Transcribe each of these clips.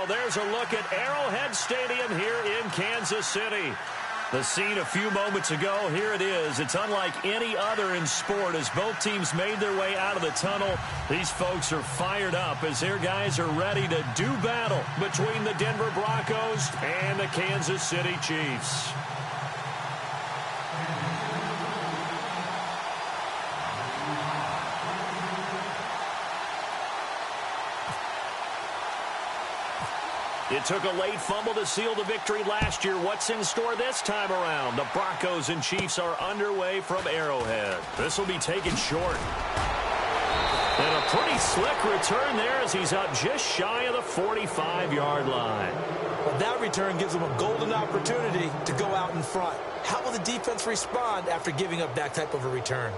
there's a look at Arrowhead Stadium here in Kansas City. The scene a few moments ago, here it is. It's unlike any other in sport as both teams made their way out of the tunnel. These folks are fired up as their guys are ready to do battle between the Denver Broncos and the Kansas City Chiefs. It took a late fumble to seal the victory last year. What's in store this time around? The Broncos and Chiefs are underway from Arrowhead. This will be taken short. And a pretty slick return there as he's up just shy of the 45-yard line. Well, that return gives him a golden opportunity to go out in front. How will the defense respond after giving up that type of a return?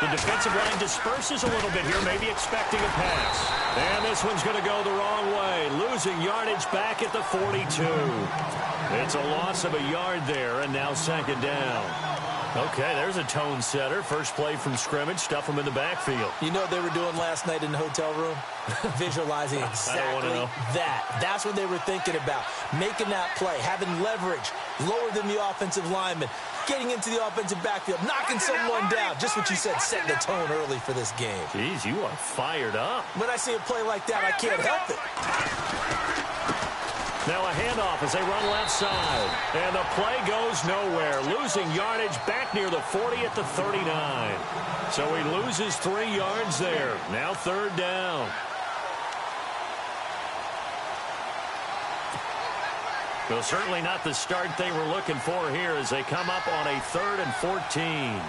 The defensive line disperses a little bit here, maybe expecting a pass. And this one's going to go the wrong way, losing yardage back at the 42. It's a loss of a yard there, and now second down. Okay, there's a tone setter. First play from scrimmage, stuff them in the backfield. You know what they were doing last night in the hotel room? Visualizing exactly that. That's what they were thinking about. Making that play, having leverage, lower than the offensive lineman, getting into the offensive backfield, knocking someone down. Just what you said, setting the tone early for this game. Jeez, you are fired up. When I see a play like that, I can't help it. Now a handoff as they run left side. And the play goes nowhere. Losing yardage back near the 40 at the 39. So he loses 3 yards there. Now third down. Well, certainly not the start they were looking for here as they come up on a 3rd and 14.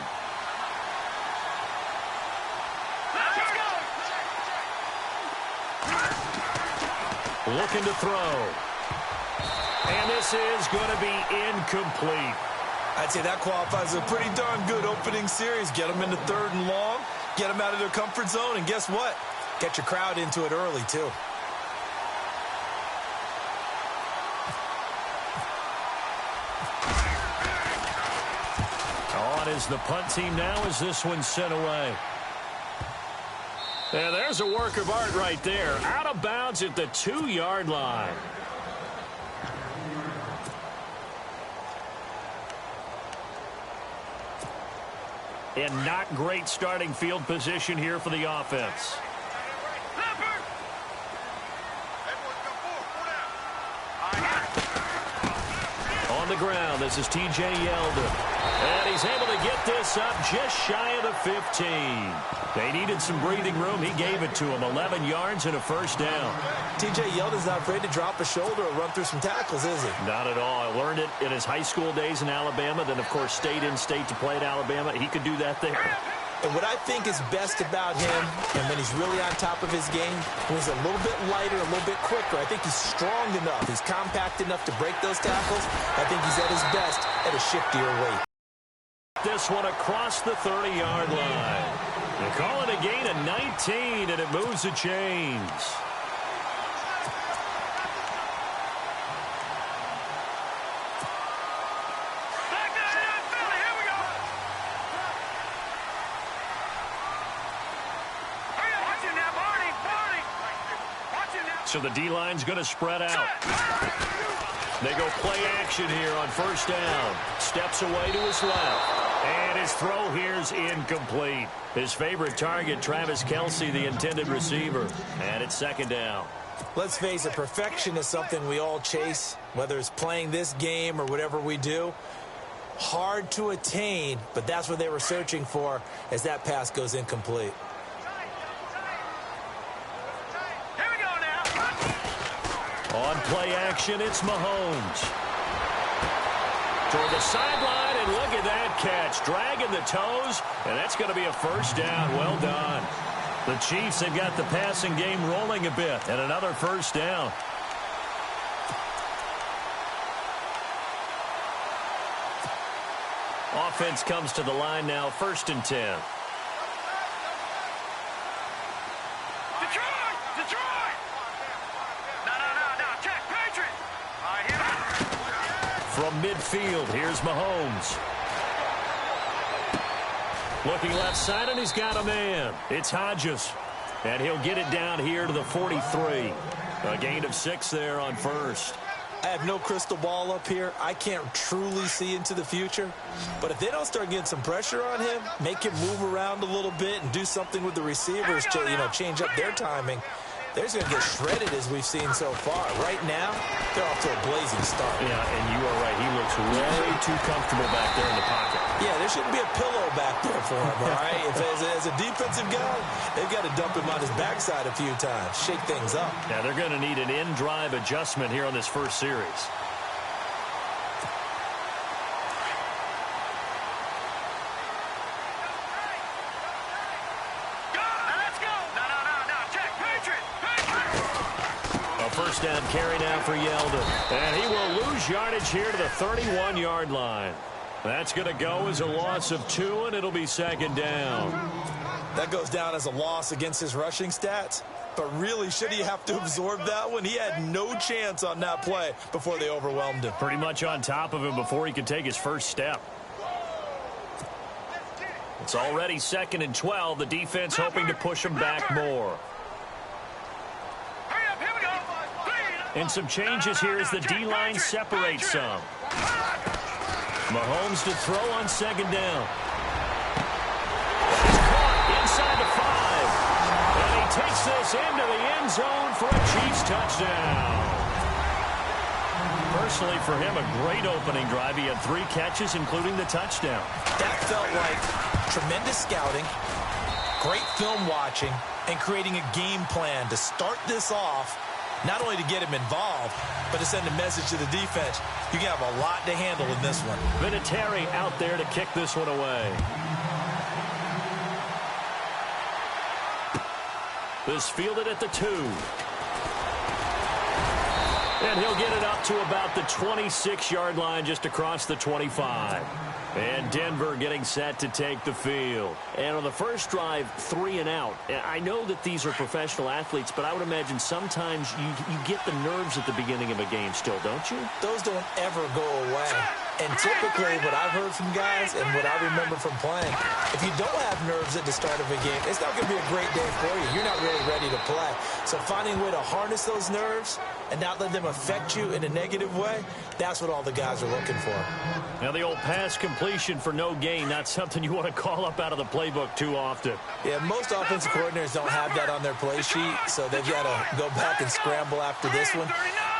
Looking to throw. And this is going to be incomplete. I'd say that qualifies as a pretty darn good opening series. Get them into 3rd and long, get them out of their comfort zone, and guess what? Get your crowd into it early, too. On is the punt team now as this one's sent away. And there's a work of art right there. Out of bounds at the 2-yard line. And not great starting field position here for the offense. On the ground, this is T.J. Yeldon. And he's able to get this up just shy of the 15. They needed some breathing room. He gave it to him. 11 yards and a first down. T.J. Yeldon's not afraid to drop a shoulder or run through some tackles, is he? Not at all. I learned it in his high school days in Alabama. Then, of course, stayed in state to play at Alabama. He could do that there. And what I think is best about him, and when he's really on top of his game, when he's a little bit lighter, a little bit quicker, I think he's strong enough. He's compact enough to break those tackles. I think he's at his best at a shiftier weight. This one across the 30-yard line. They call it a gain of 19, and it moves the chains. So the D-line's going to spread out. They go play action here on first down. Steps away to his left. And his throw here's incomplete. His favorite target, Travis Kelce, the intended receiver. And it's second down. Let's face it, perfection is something we all chase, whether it's playing this game or whatever we do. Hard to attain, but that's what they were searching for as that pass goes incomplete. On play action, it's Mahomes. Toward the sideline, and look at that catch. Dragging the toes, and that's going to be a first down. Well done. The Chiefs have got the passing game rolling a bit, and another first down. Offense comes to the line now, 1st and 10. From midfield, here's Mahomes. Looking left side, and he's got a man. It's Hodges. And he'll get it down here to the 43. A gain of 6 there on first. I have no crystal ball up here. I can't truly see into the future. But if they don't start getting some pressure on him, make him move around a little bit and do something with the receivers to, change up their timing, they're just going to get shredded as we've seen so far. Right now, they're off to a blazing start. Yeah, and you are right. He looks way too comfortable back there in the pocket. Yeah, there shouldn't be a pillow back there for him, all right? As a defensive guy, they've got to dump him on his backside a few times, shake things up. Yeah, they're going to need an in-drive adjustment here on this first series. First down carry now for Yeldon. And he will lose yardage here to the 31-yard line. That's going to go as a loss of 2, and it'll be second down. That goes down as a loss against his rushing stats. But really, should he have to absorb that one? He had no chance on that play before they overwhelmed him. Pretty much on top of him before he could take his first step. It's already 2nd and 12. The defense hoping to push him back more. And some changes here as the D-line separates some. Mahomes to throw on second down. He's caught inside the 5. And he takes this into the end zone for a Chiefs touchdown. Personally, for him, a great opening drive. He had 3 catches, including the touchdown. That felt like tremendous scouting, great film watching, and creating a game plan to start this off. Not only to get him involved, but to send a message to the defense. You can have a lot to handle in this one. Vinatieri out there to kick this one away. This fielded at the 2. And he'll get it up to about the 26-yard line, just across the 25. And Denver getting set to take the field. And on the first drive, 3 and out. I know that these are professional athletes, but I would imagine sometimes you get the nerves at the beginning of a game still, don't you? Those don't ever go away. And typically, what I've heard from guys and what I remember from playing, if you don't have nerves at the start of a game, it's not going to be a great day for you. You're not really ready to play. So finding a way to harness those nerves and not let them affect you in a negative way, that's what all the guys are looking for. Now, the old pass completion for no gain, not something you want to call up out of the playbook too often. Yeah, most offensive coordinators don't have that on their play sheet, so they've got to go back and scramble after this one.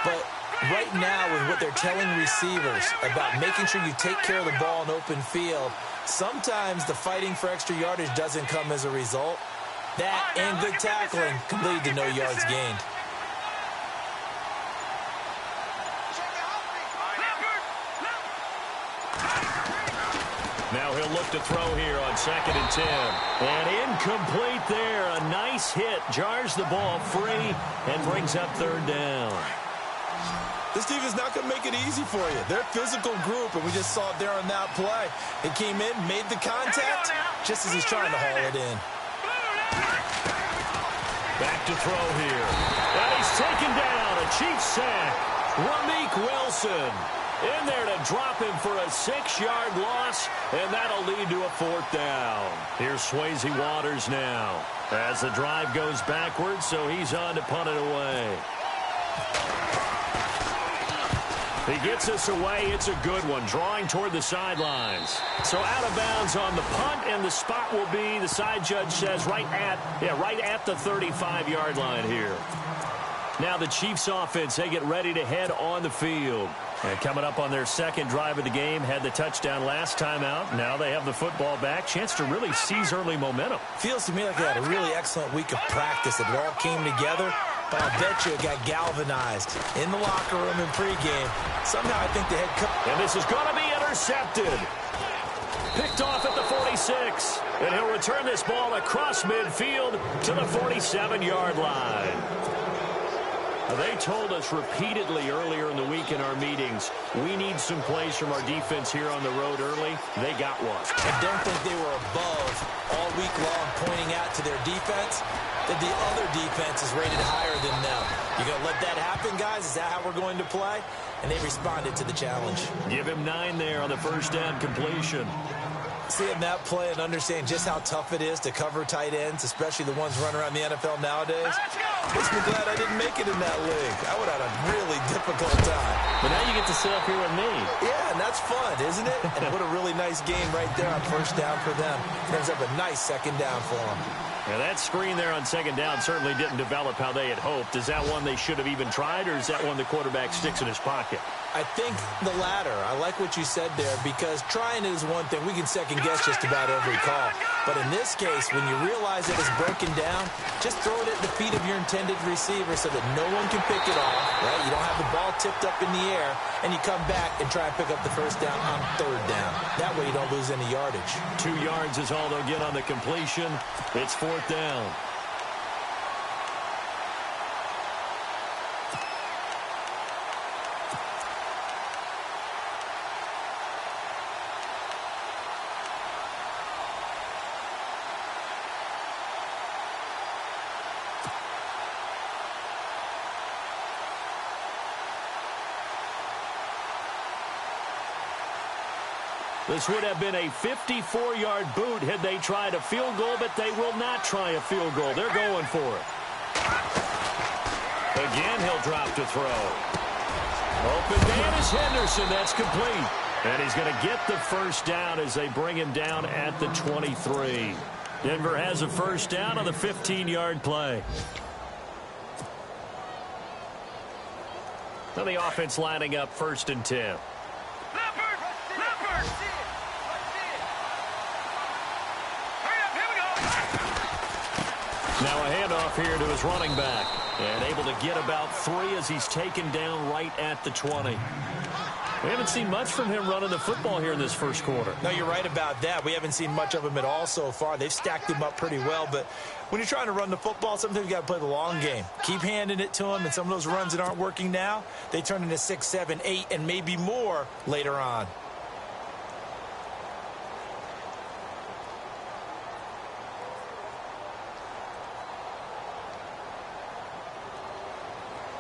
But right now, with what they're telling receivers about making sure you take care of the ball in open field, sometimes the fighting for extra yardage doesn't come as a result. That and good tackling can lead to no yards gained. Now he'll look to throw here on 2nd and 10. And incomplete there. A nice hit. Jars the ball free and brings up 3rd down. This team is not going to make it easy for you. They're a physical group, and we just saw it there on that play. They came in, made the contact, just as he's trying to haul it in. Back to throw here. And he's taken down. A Chiefs sack. Rameek Wilson in there to drop him for a 6-yard loss, and that'll lead to a 4th down. Here's Swayze Waters now as the drive goes backwards, so he's on to punt it away. He gets us away. It's a good one, drawing toward the sidelines. So out of bounds on the punt, and the spot will be, the side judge says, right at the 35-yard line here. Now the Chiefs offense, they get ready to head on the field. And coming up on their 2nd drive of the game, had the touchdown last time out. Now they have the football back. Chance to really seize early momentum. Feels to me like they had a really excellent week of practice. It all came together. But I bet you it got galvanized in the locker room in pregame. Somehow I think the head coach. And this is going to be intercepted. Picked off at the 46. And he'll return this ball across midfield to the 47-yard line. They told us repeatedly earlier in the week in our meetings, we need some plays from our defense here on the road early. They got one. I don't think they were above all week long pointing out to their defense. that the other defense is rated higher than them. You going to let that happen, guys? Is that how we're going to play? And they responded to the challenge. Give him 9 there on the first down completion. Seeing that play and understanding just how tough it is to cover tight ends, especially the ones running around the NFL nowadays, makes me glad I didn't make it in that league. I would have had a really difficult time. But now you get to sit up here with me. Yeah, and that's fun, isn't it? And what a really nice game right there on first down for them. Ends up a nice second down for them. Now that screen there on second down certainly didn't develop how they had hoped. Is that one they should have even tried, or is that one the quarterback sticks in his pocket? I think the latter. I like what you said there, because trying it is one thing. We can second guess just about every call. But in this case, when you realize that it's broken down, just throw it at the feet of your intended receiver so that no one can pick it off, right? You don't have the ball tipped up in the air, and you come back and try and pick up the first down on third down. That way you don't lose any yardage. 2 yards is all they'll get on the completion. It's fourth down. This would have been a 54-yard boot had they tried a field goal, but they will not try a field goal. They're going for it. Again, he'll drop to throw. Open man is Henderson. That's complete. And he's going to get the first down as they bring him down at the 23. Denver has a first down on the 15-yard play. Now the offense lining up first and 10. Now a handoff here to his running back. And able to get about 3 as he's taken down right at the 20. We haven't seen much from him running the football here in this first quarter. No, you're right about that. We haven't seen much of him at all so far. They've stacked him up pretty well. But when you're trying to run the football, sometimes you got to play the long game. Keep handing it to him. And some of those runs that aren't working now, they turn into 6, 7, 8, and maybe more later on.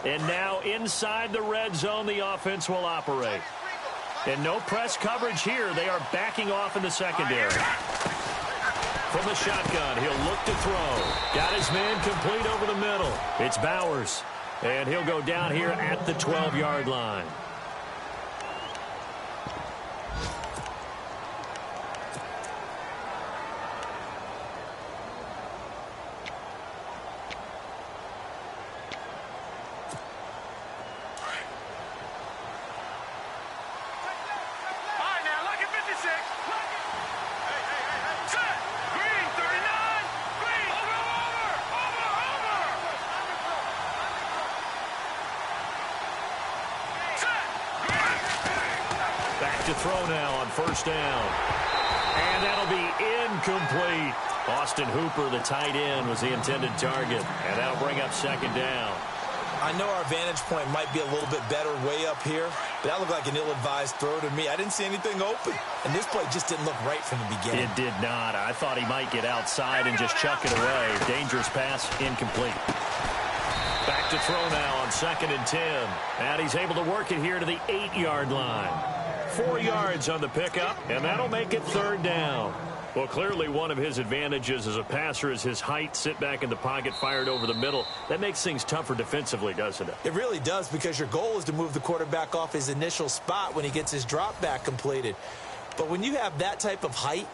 And now inside the red zone, the offense will operate. And no press coverage here. They are backing off in the secondary. From the shotgun, he'll look to throw. Got his man complete over the middle. It's Bowers. And he'll go down here at the 12-yard line. To throw now on first down. And that'll be incomplete. Austin Hooper, the tight end, was the intended target. And that'll bring up second down. I know our vantage point might be a little bit better way up here, but that looked like an ill-advised throw to me. I didn't see anything open. And this play just didn't look right from the beginning. It did not. I thought he might get outside and just chuck it away. Dangerous pass, incomplete. Back to throw now on second and 10. And he's able to work it here to the 8-yard line. 4 yards on the pickup, and that'll make it third down. Well, clearly one of his advantages as a passer is his height. Sit back in the pocket, fired over the middle. That makes things tougher defensively, doesn't it? It really does, because your goal is to move the quarterback off his initial spot when he gets his drop back completed. But when you have that type of height,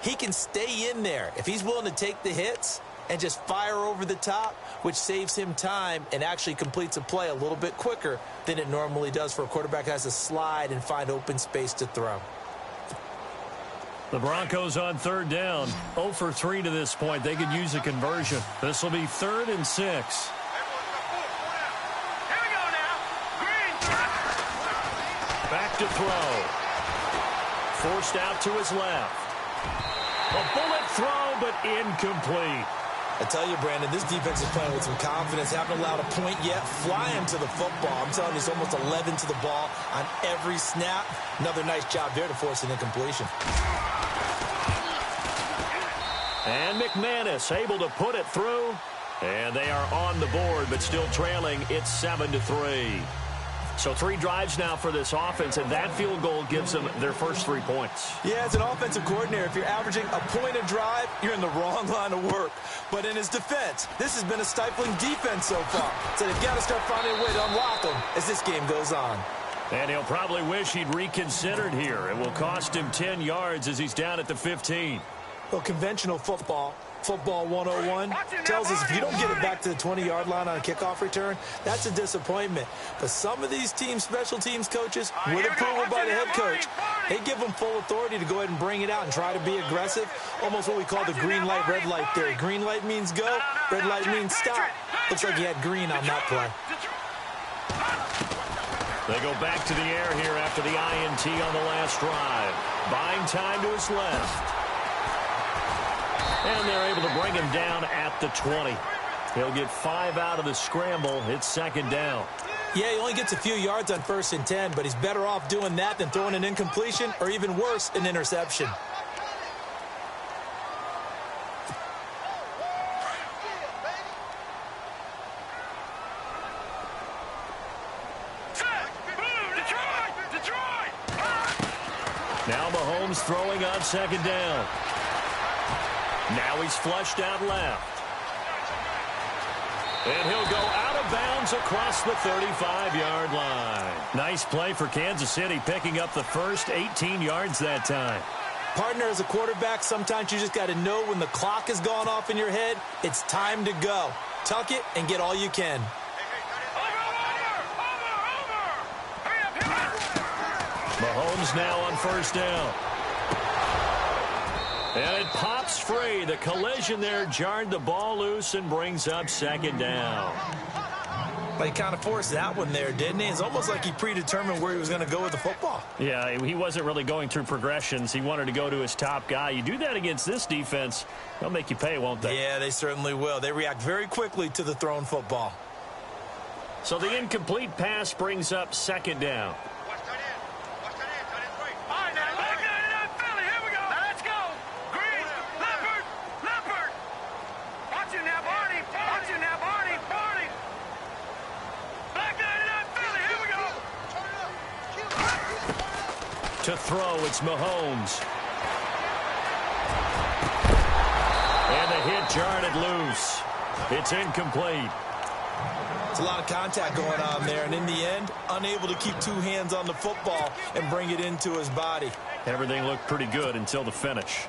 he can stay in there. If he's willing to take the hits and just fire over the top, which saves him time and actually completes a play a little bit quicker than it normally does for a quarterback that has to slide and find open space to throw. The Broncos on third down. 0 for 3 to this point. They could use a conversion. This will be 3rd and 6. Back to throw. Forced out to his left. A bullet throw, but incomplete. I tell you, Brandon, this defense is playing with some confidence. Haven't allowed a point yet. Fly him to the football. I'm telling you, it's almost 11 to the ball on every snap. Another nice job there to force an incompletion. And McManus able to put it through. And they are on the board, but still trailing. It's 7-3. So 3 drives now for this offense, and that field goal gives them their first 3 points. Yeah, as an offensive coordinator, if you're averaging a point a drive, you're in the wrong line of work. But in his defense, this has been a stifling defense so far. So they've got to start finding a way to unlock them as this game goes on. And he'll probably wish he'd reconsidered here. It will cost him 10 yards as he's down at the 15. Well, conventional football 101, tells us if you don't get it back to the 20-yard line on a kickoff return, that's a disappointment. But some of these teams, special teams coaches, with approval by the head coach, they give them full authority to go ahead and bring it out and try to be aggressive, almost what we call the green light, red light theory. Green light means go, red light means stop. Looks like he had green on that play. They go back to the air here after the INT on the last drive. Buying time to his left. And they're able to bring him down at the 20. He'll get 5 out of the scramble. It's second down. Yeah, he only gets a few yards on 1st and 10, but he's better off doing that than throwing an incompletion or even worse, an interception. Now Mahomes throwing on second down. Now he's flushed out left. And he'll go out of bounds across the 35-yard line. Nice play for Kansas City, picking up the first 18 yards that time. Partner, as a quarterback, sometimes you just got to know when the clock has gone off in your head, it's time to go. Tuck it and get all you can. Mahomes now on first down. And it pops free. The collision there jarred the ball loose and brings up second down. But he kind of forced that one there, didn't he? It's almost like he predetermined where he was going to go with the football. Yeah, he wasn't really going through progressions. He wanted to go to his top guy. You do that against this defense, they'll make you pay, won't they? Yeah, they certainly will. They react very quickly to the thrown football. So the incomplete pass brings up second down. To throw, it's Mahomes. And the hit jarred it loose. It's incomplete. It's a lot of contact going on there, and in the end, unable to keep 2 hands on the football and bring it into his body. Everything looked pretty good until the finish.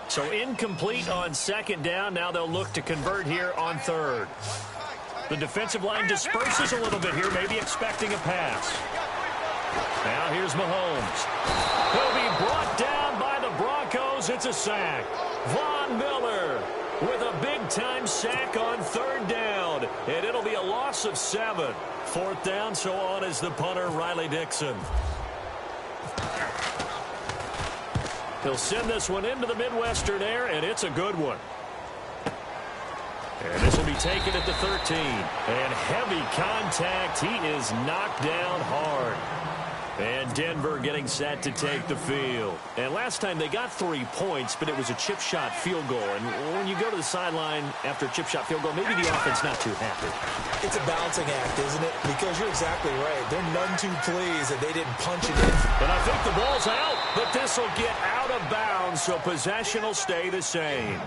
So incomplete on second down. Now they'll look to convert here on third. The defensive line disperses a little bit here, maybe expecting a pass. Now here's Mahomes. He'll be brought down by the Broncos. It's a sack. Von Miller with a big-time sack on third down. And it'll be a loss of 7. Fourth down, so on is the punter, Riley Dixon. He'll send this one into the Midwestern air, and it's a good one. And this will be taken at the 13. And heavy contact. He is knocked down hard. And Denver getting set to take the field. And last time they got 3 points, but it was a chip shot field goal. And when you go to the sideline after a chip shot field goal, maybe the offense not too happy. It's a balancing act, isn't it? Because you're exactly right. They're none too pleased that they didn't punch it in. But I think the ball's out. But this will get out of bounds, so possession will stay the same.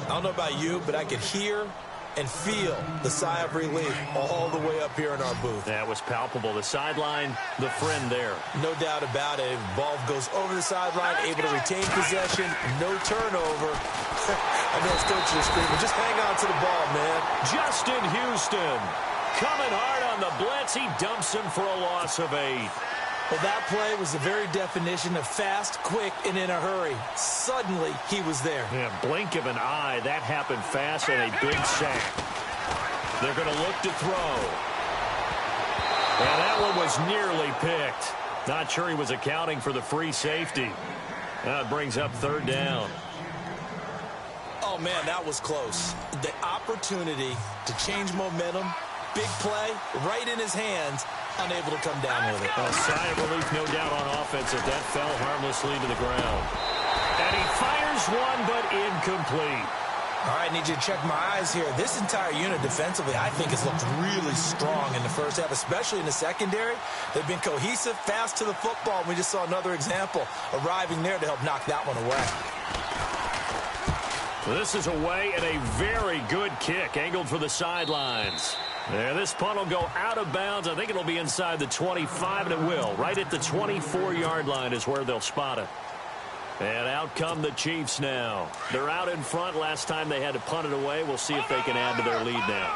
I don't know about you, but I could hear and feel the sigh of relief all the way up here in our booth. That was palpable. The sideline, the friend there. No doubt about it. Ball goes over the sideline, able to retain possession, no turnover. I know his coaches are screaming, just hang on to the ball, man. Justin Houston coming hard on the blitz. He dumps him for a loss of 8. Well, that play was the very definition of fast, quick, and in a hurry. Suddenly, he was there. Yeah, blink of an eye. That happened fast and a big sack. They're going to look to throw. And that one was nearly picked. Not sure he was accounting for the free safety. That brings up third down. Oh, man, that was close. The opportunity to change momentum, big play, right in his hands, unable to come down with it. A sigh of relief, no doubt, on offense if that fell harmlessly to the ground. And he Fires one, but incomplete. All right, I need you to check my eyes here. This entire unit defensively, I think, has looked really strong in the first half, especially in the secondary. They've been cohesive, fast to the football. We just saw another example arriving there to help knock that one away. This is away and a very good kick, angled for the sidelines. There, this punt will go out of bounds. I think it'll be inside the 25, and it will. Right at the 24-yard line is where they'll spot it. And out come the Chiefs now. They're out in front. Last time they had to punt it away. We'll see if they can add to their lead now.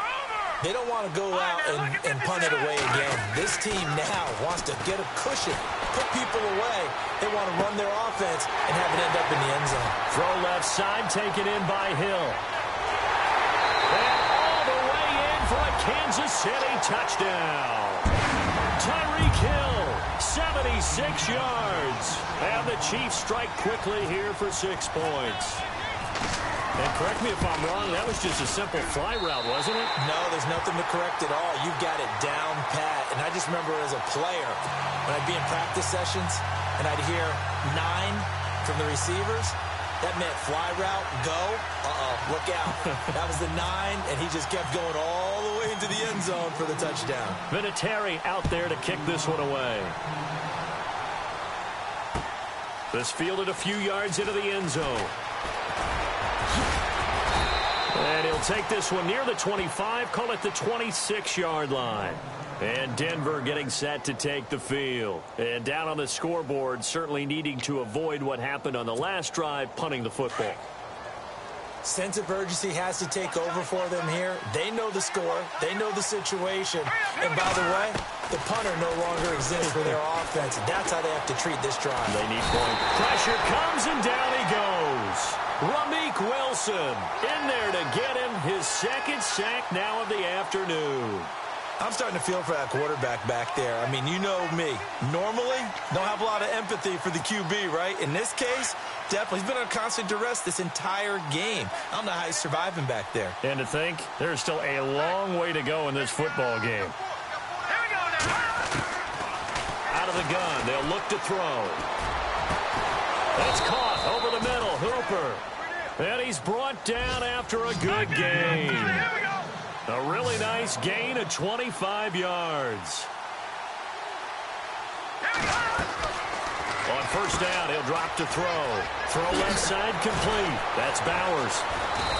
They don't want to go out and punt it away again. This team now wants to get a cushion, put people away. They want to run their offense and have it end up in the end zone. Throw left side, taken in by Hill. And all the way in for a Kansas City touchdown. Tyreek Hill, 76 yards. And the Chiefs strike quickly here for 6 points. And correct me if I'm wrong, that was just a simple fly route, wasn't it? No, there's nothing to correct at all. You've got it down pat. And I just remember as a player, when I'd be in practice sessions and I'd hear 9 from the receivers, that meant fly route, go, look out. That was the 9, and he just kept going all the way into the end zone for the touchdown. Vinatieri out there to kick this one away. This fielded a few yards into the end zone. And he'll take this one near the 25, call it the 26-yard line. And Denver getting set to take the field. And down on the scoreboard, certainly needing to avoid what happened on the last drive, punting the football. Sense of urgency has to take over for them here. They know the score. They know the situation. And by the way, the punter no longer exists for their offense. That's how they have to treat this drive. They need point. Pressure comes, and down he goes. Ramik Wilson in there to get him his second sack now of the afternoon. I'm starting to feel for that quarterback back there. I mean, you know me. Normally, don't have a lot of empathy for the QB, right? In this case, definitely. He's been on constant duress this entire game. I don't know how he's surviving back there. And to think, there's still a long way to go in this football game. Out of the gun, they'll look to throw. That's caught over the middle, Hooper. And he's brought down after a good game. A really nice gain of 25 yards. On first down, he'll drop to throw. Throw left side complete. That's Bowers.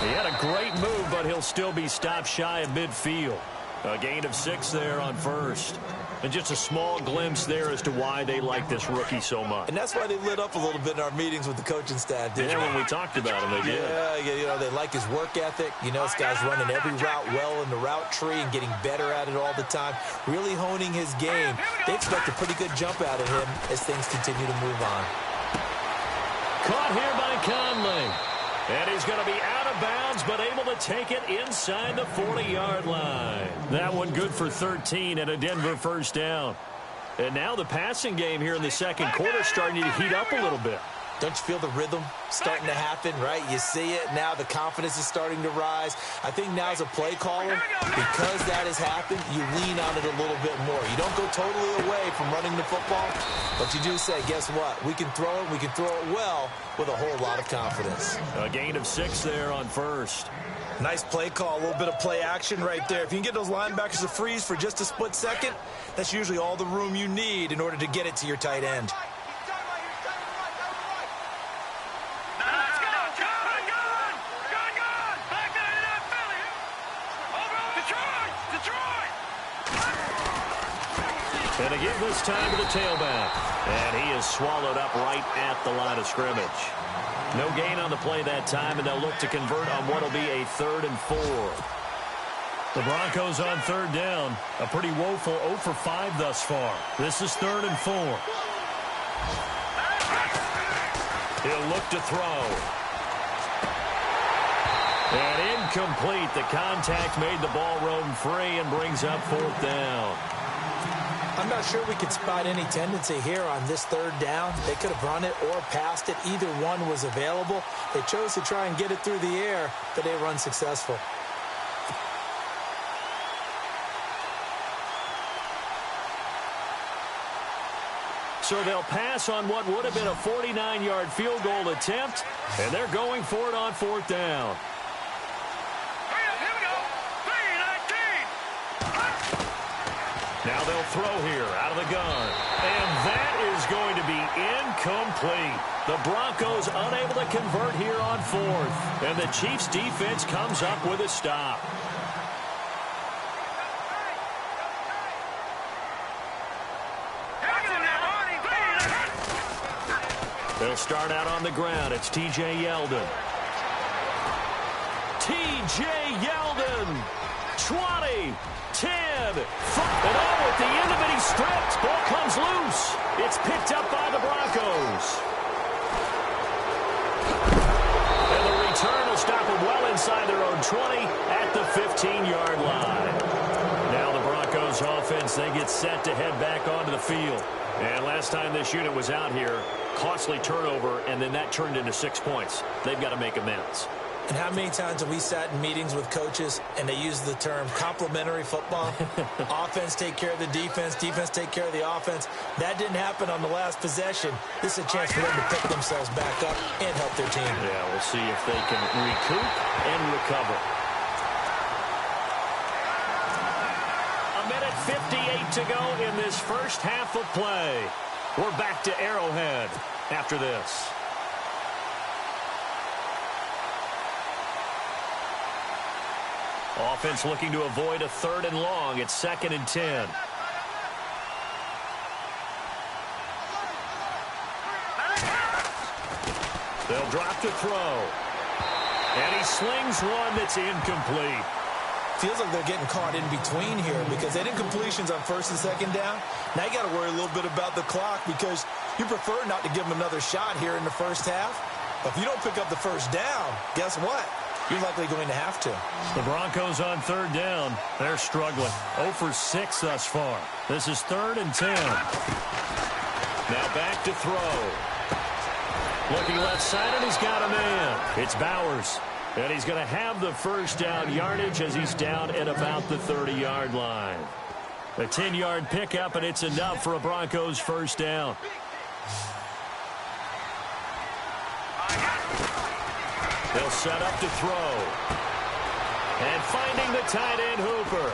He had a great move, but he'll still be stopped shy of midfield. A gain of 6 there on first. And just a small glimpse there as to why they like this rookie so much. And that's why they lit up a little bit in our meetings with the coaching staff, didn't they? When we talked about him, they did. Yeah, you know, they like his work ethic. You know, this guy's running every route well in the route tree and getting better at it all the time, really honing his game. They expect a pretty good jump out of him as things continue to move on. Caught here by Conley. And he's going to be out of bounds, but able to take it inside the 40-yard line. That one good for 13 and a Denver first down. And now the passing game here in the second quarter starting to heat up a little bit. Don't you feel the rhythm starting to happen, right? You see it now. The confidence is starting to rise. I think now as a play caller, because that has happened, you lean on it a little bit more. You don't go totally away from running the football, but you do say, guess what? We can throw it. We can throw it well with a whole lot of confidence. A gain of 6 there on first. Nice play call, a little bit of play action right there. If you can get those linebackers to freeze for just a split second, that's usually all the room you need in order to get it to your tight end. And they give this time to the tailback. And he is swallowed up right at the line of scrimmage. No gain on the play that time, and they'll look to convert on what will be a 3rd and 4. The Broncos on 3rd down. A pretty woeful 0 for 5 thus far. This is 3rd and 4. He'll look to throw. And incomplete. The contact made the ball roam free and brings up 4th down. I'm not sure we could spot any tendency here on this 3rd down. They could have run it or passed it. Either one was available. They chose to try and get it through the air, but they were unsuccessful. So they'll pass on what would have been a 49-yard field goal attempt, and they're going for it on 4th down. Now they'll throw here out of the gun. And that is going to be incomplete. The Broncos unable to convert here on 4th. And the Chiefs defense comes up with a stop. They'll start out on the ground. It's T.J. Yeldon. T.J. Yeldon. 20, 10, 5. And oh, at the end of it, he's stripped. Ball comes loose. It's picked up by the Broncos. And the return will stop them well inside their own 20 at the 15-yard line. Now the Broncos offense, they get set to head back onto the field. And last time this unit was out here, costly turnover, and then that turned into 6 points. They've got to make amends. And how many times have we sat in meetings with coaches and they use the term complementary football? Offense take care of the defense, defense take care of the offense. That didn't happen on the last possession. This is a chance for them to pick themselves back up and help their team. Yeah, we'll see if they can recoup and recover. A minute 58 to go in this first half of play. We're back to Arrowhead after this. Offense looking to avoid a 3rd and long. It's 2nd and 10. They'll drop to throw. And he slings one that's incomplete. Feels like they're getting caught in between here because they did completions on 1st and 2nd down. Now you got to worry a little bit about the clock because you prefer not to give them another shot here in the first half. But if you don't pick up the 1st down, guess what? You're likely going to have to. The Broncos on 3rd down. They're struggling. 0 for 6 thus far. This is 3rd and 10. Now back to throw. Looking left side, and he's got a man. It's Bowers. And he's going to have the 1st down yardage as he's down at about the 30-yard line. A 10-yard pickup, and it's enough for a Broncos 1st down. They'll set up to throw. And finding the tight end, Hooper.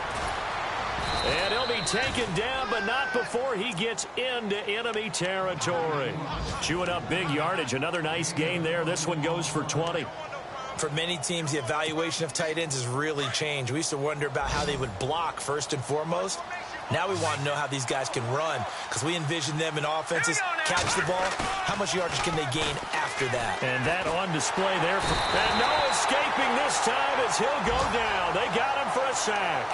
And he'll be taken down, but not before he gets into enemy territory. Chewing up big yardage. Another nice gain there. This one goes for 20. For many teams, the evaluation of tight ends has really changed. We used to wonder about how they would block first and foremost. Now we want to know how these guys can run because we envision them in offenses, catch the ball. How much yardage can they gain after that? And that on display there. And no escaping this time as he'll go down. They got him for a sack.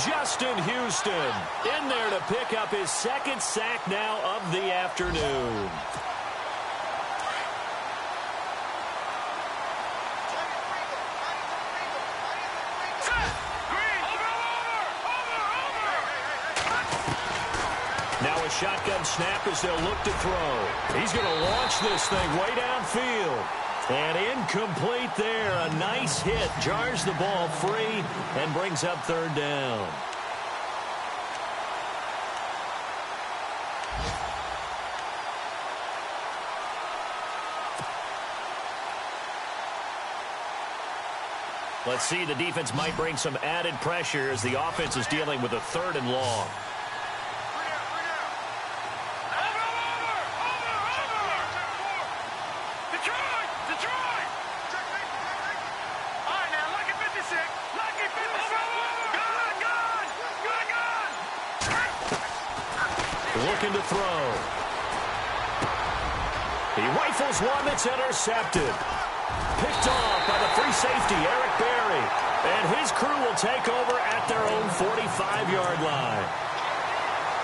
Justin Houston in there to pick up his 2nd sack now of the afternoon. Now a shotgun snap as they'll look to throw. He's going to launch this thing way downfield. And incomplete there. A nice hit. Jars the ball free and brings up 3rd down. Let's see, the defense might bring some added pressure as the offense is dealing with a 3rd and long. Looking to throw. He rifles one that's intercepted. Picked off by the free safety, Eric Berry. And his crew will take over at their own 45-yard line.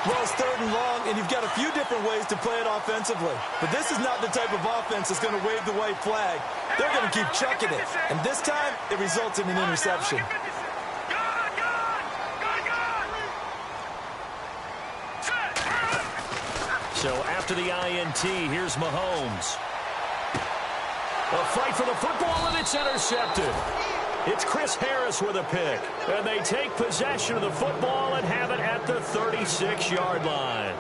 Well, it's 3rd and long, and you've got a few different ways to play it offensively. But this is not the type of offense that's going to wave the white flag. They're going to keep chucking it. And this time, it results in an interception. So after the INT, here's Mahomes. A fight for the football, and it's intercepted. It's Chris Harris with a pick. And they take possession of the football and have it at the 36-yard line.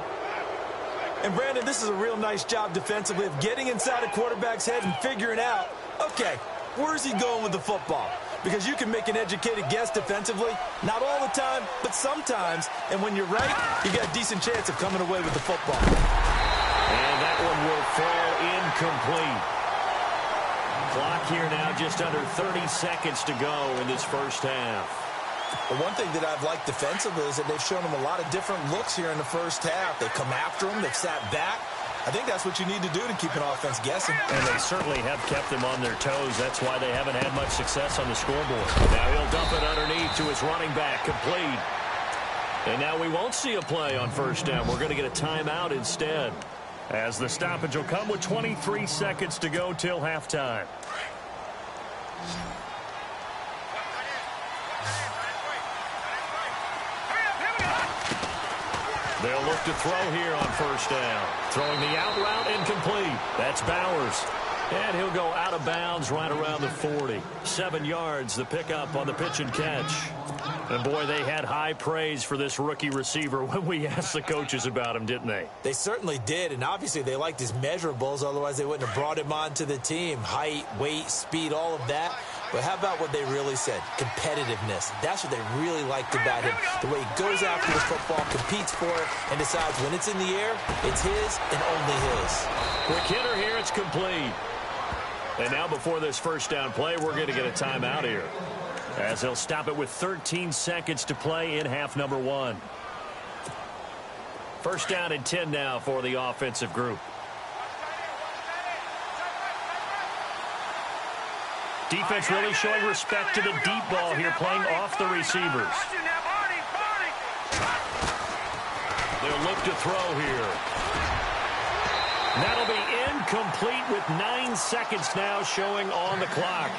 And, Brandon, this is a real nice job defensively of getting inside a quarterback's head and figuring out, okay, where's he going with the football? Because you can make an educated guess defensively, not all the time, but sometimes. And when you're right, you got a decent chance of coming away with the football. And that one will fall incomplete. Clock here now just under 30 seconds to go in this first half. The one thing that I've liked defensively is that they've shown them a lot of different looks here in the first half. They've come after them. They've sat back. I think that's what you need to do to keep an offense guessing. And they certainly have kept them on their toes. That's why they haven't had much success on the scoreboard. Now he'll dump it underneath to his running back, complete. And now we won't see a play on first down. We're going to get a timeout instead, as the stoppage will come with 23 seconds to go till halftime. They'll look to throw here on first down. Throwing the out route incomplete. That's Bowers. And he'll go out of bounds right around the 40. 7 yards, the pickup on the pitch and catch. And, boy, they had high praise for this rookie receiver when we asked the coaches about him, didn't they? They certainly did, and obviously they liked his measurables. Otherwise, they wouldn't have brought him onto the team. Height, weight, speed, all of that. But how about what they really said? Competitiveness. That's what they really liked about him. The way he goes after the football, competes for it, and decides when it's in the air, it's his and only his. Quick hitter here, it's complete. And now before this first down play, we're going to get a timeout here, as they'll stop it with 13 seconds to play in half number 1. First down and 10 now for the offensive group. Defense really showing respect to the deep ball here, playing off the receivers. They'll look to throw here. That'll be incomplete with 9 seconds now showing on the clock.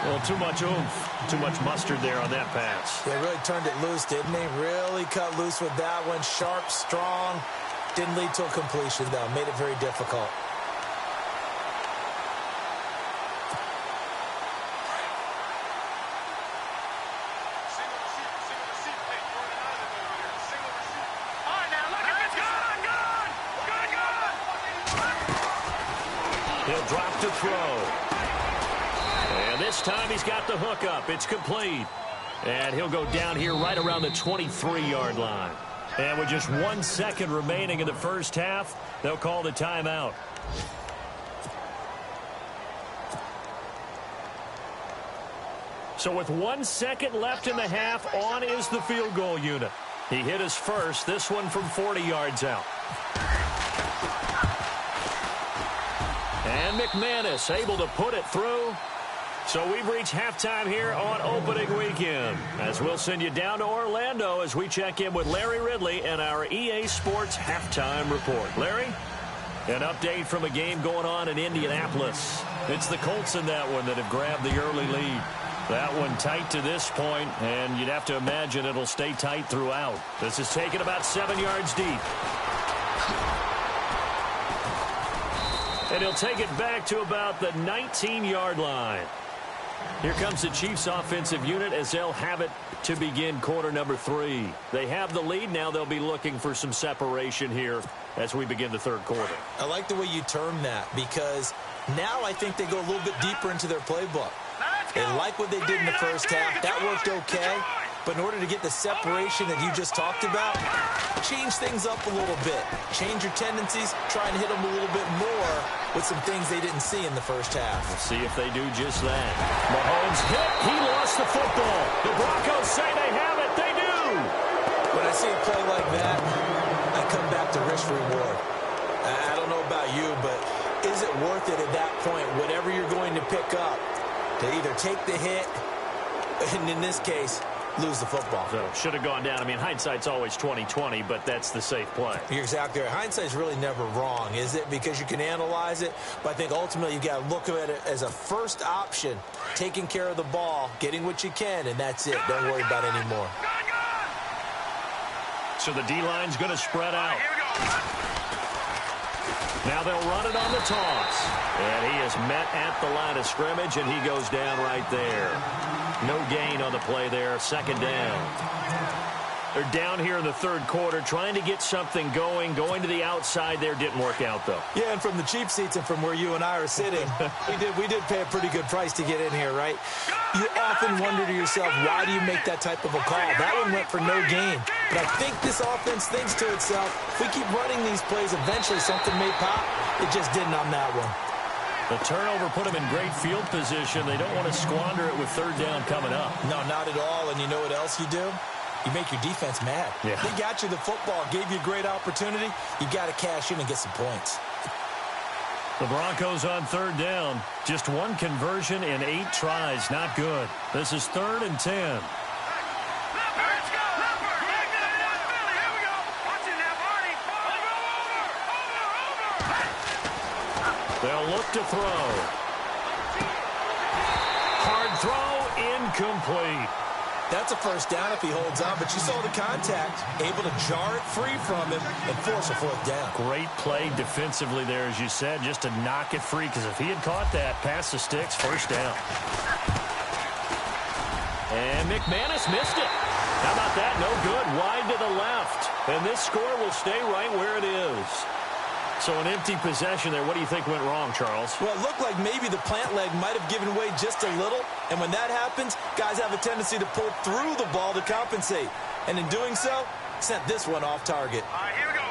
Well, too much oomph, too much mustard there on that pass. They really turned it loose, didn't they? Really cut loose with that one. Sharp, strong. Didn't lead to a completion, though. Made it very difficult. He'll drop to throw. And this time he's got the hook up. It's complete. And he'll go down here right around the 23-yard line. And with just 1 second remaining in the first half, they'll call the timeout. So with 1 second left in the half, on is the field goal unit. He hit his first, this one from 40 yards out. And McManus able to put it through. So we've reached halftime here on opening weekend, as we'll send you down to Orlando as we check in with Larry Ridley and our EA Sports halftime report. Larry, an update from a game going on in Indianapolis. It's the Colts in that one that have grabbed the early lead. That one tight to this point, and you'd have to imagine it'll stay tight throughout. This is taken about 7 yards deep. And he'll take it back to about the 19-yard line. Here comes the Chiefs offensive unit as they'll have it to begin quarter number 3. They have the lead. Now they'll be looking for some separation here as we begin the third quarter. I like the way you term that, because now I think they go a little bit deeper into their playbook. They like what they did in the first half. That worked okay. But in order to get the separation that you just talked about, change things up a little bit. Change your tendencies. Try and hit them a little bit more with some things they didn't see in the first half. We'll see if they do just that. Mahomes hit. He lost the football. The Broncos say they have it. They do. When I see a play like that, I come back to risk reward. I don't know about you, but is it worth it at that point, whatever you're going to pick up, to either take the hit, and in this case, lose the football? So should have gone down. I mean, hindsight's always 20/20, but that's the safe play. You're exactly right. Hindsight's really never wrong, is it? Because you can analyze it, but I think ultimately you got to look at it as a first option, taking care of the ball, getting what you can, and that's it. Don't worry about it anymore. So the D-line's going to spread out. Now they'll run it on the toss. And he is met at the line of scrimmage, and he goes down right there. No gain on the play there. Second down. They're down here in the third quarter, trying to get something going to the outside there. Didn't work out, though. Yeah, and from the cheap seats and from where you and I are sitting, we did pay a pretty good price to get in here, right? You often wonder to yourself, why do you make that type of a call? That one went for no gain. But I think this offense thinks to itself, if we keep running these plays, eventually something may pop. It just didn't on that one. The turnover put them in great field position. They don't want to squander it with third down coming up. No, not at all. And you know what else you do? You make your defense mad. Yeah. They got you the football, gave you a great opportunity. You got to cash in and get some points. The Broncos on third down. Just one conversion in 8 tries. Not good. This is 3rd and 10. They'll look to throw. Hard throw, incomplete. That's a first down if he holds on, but you saw the contact, able to jar it free from him and force a 4th down. Great play defensively there, as you said, just to knock it free, because if he had caught that, past the sticks, first down. And McManus missed it. How about that? No good. Wide to the left. And this score will stay right where it is. So an empty possession there. What do you think went wrong, Charles? Well, it looked like maybe the plant leg might have given way just a little. And when that happens, guys have a tendency to pull through the ball to compensate. And in doing so, sent this one off target. All right, here we go.